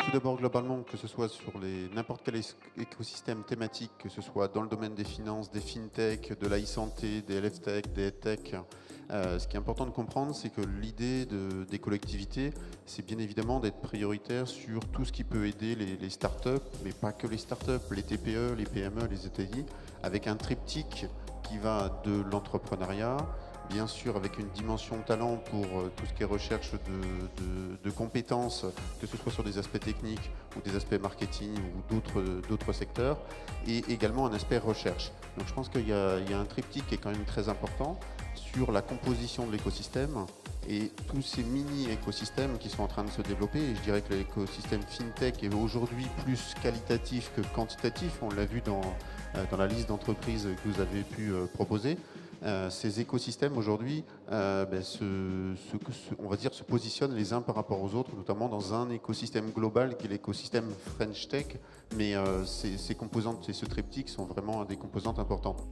tout d'abord, globalement, que ce soit sur n'importe quel écosystème thématique, que ce soit dans le domaine des finances, des fintech, de l'e-santé, des LFTech, des EdTech, ce qui est important de comprendre, c'est que l'idée des collectivités, c'est bien évidemment d'être prioritaire sur tout ce qui peut aider les startups, mais pas que les startups, les TPE, les PME, les ETI, avec un triptyque qui va de l'entrepreneuriat, bien sûr avec une dimension talent pour tout ce qui est recherche de compétences, que ce soit sur des aspects techniques ou des aspects marketing ou d'autres secteurs, et également un aspect recherche. Donc je pense qu'il y a un triptyque qui est quand même très important sur la composition de l'écosystème et tous ces mini-écosystèmes qui sont en train de se développer. Et je dirais que l'écosystème FinTech est aujourd'hui plus qualitatif que quantitatif. On l'a vu dans la liste d'entreprises que vous avez pu proposer. Ces écosystèmes aujourd'hui on va dire, se positionnent les uns par rapport aux autres, notamment dans un écosystème global qui est l'écosystème French Tech, mais ces composantes et ce triptyque sont vraiment des composantes importantes.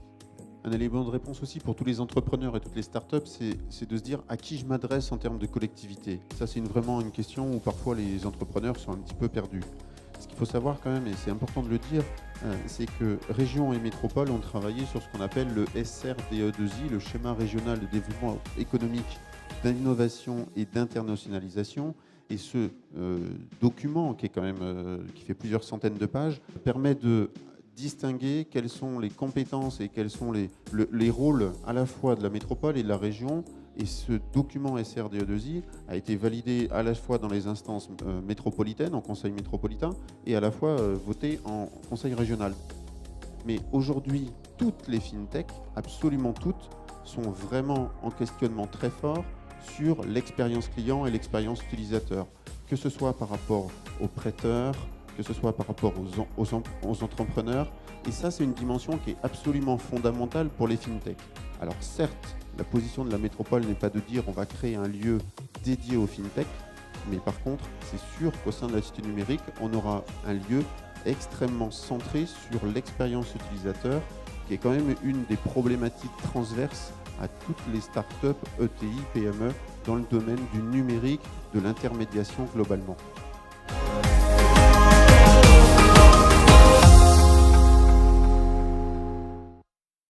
Un élément de réponse aussi pour tous les entrepreneurs et toutes les startups, c'est de se dire à qui je m'adresse en termes de collectivité. Ça, c'est vraiment une question où parfois les entrepreneurs sont un petit peu perdus. Ce qu'il faut savoir quand même, et c'est important de le dire, c'est que régions et métropoles ont travaillé sur ce qu'on appelle le SRDE2I, le schéma régional de développement économique, d'innovation et d'internationalisation. Et ce document, qui est quand même qui fait plusieurs centaines de pages, permet de distinguer quelles sont les compétences et quels sont les rôles à la fois de la métropole et de la région. Et ce document SRDE2I a été validé à la fois dans les instances métropolitaines, en conseil métropolitain, et à la fois voté en conseil régional. Mais aujourd'hui, toutes les fintech, absolument toutes, sont vraiment en questionnement très fort sur l'expérience client et l'expérience utilisateur, que ce soit par rapport aux prêteurs, que ce soit par rapport aux entrepreneurs. Et ça, c'est une dimension qui est absolument fondamentale pour les fintech. Alors certes, la position de la métropole n'est pas de dire on va créer un lieu dédié aux fintech, mais par contre, c'est sûr qu'au sein de la cité numérique, on aura un lieu extrêmement centré sur l'expérience utilisateur, qui est quand même une des problématiques transverses à toutes les startups, ETI, PME, dans le domaine du numérique, de l'intermédiation globalement.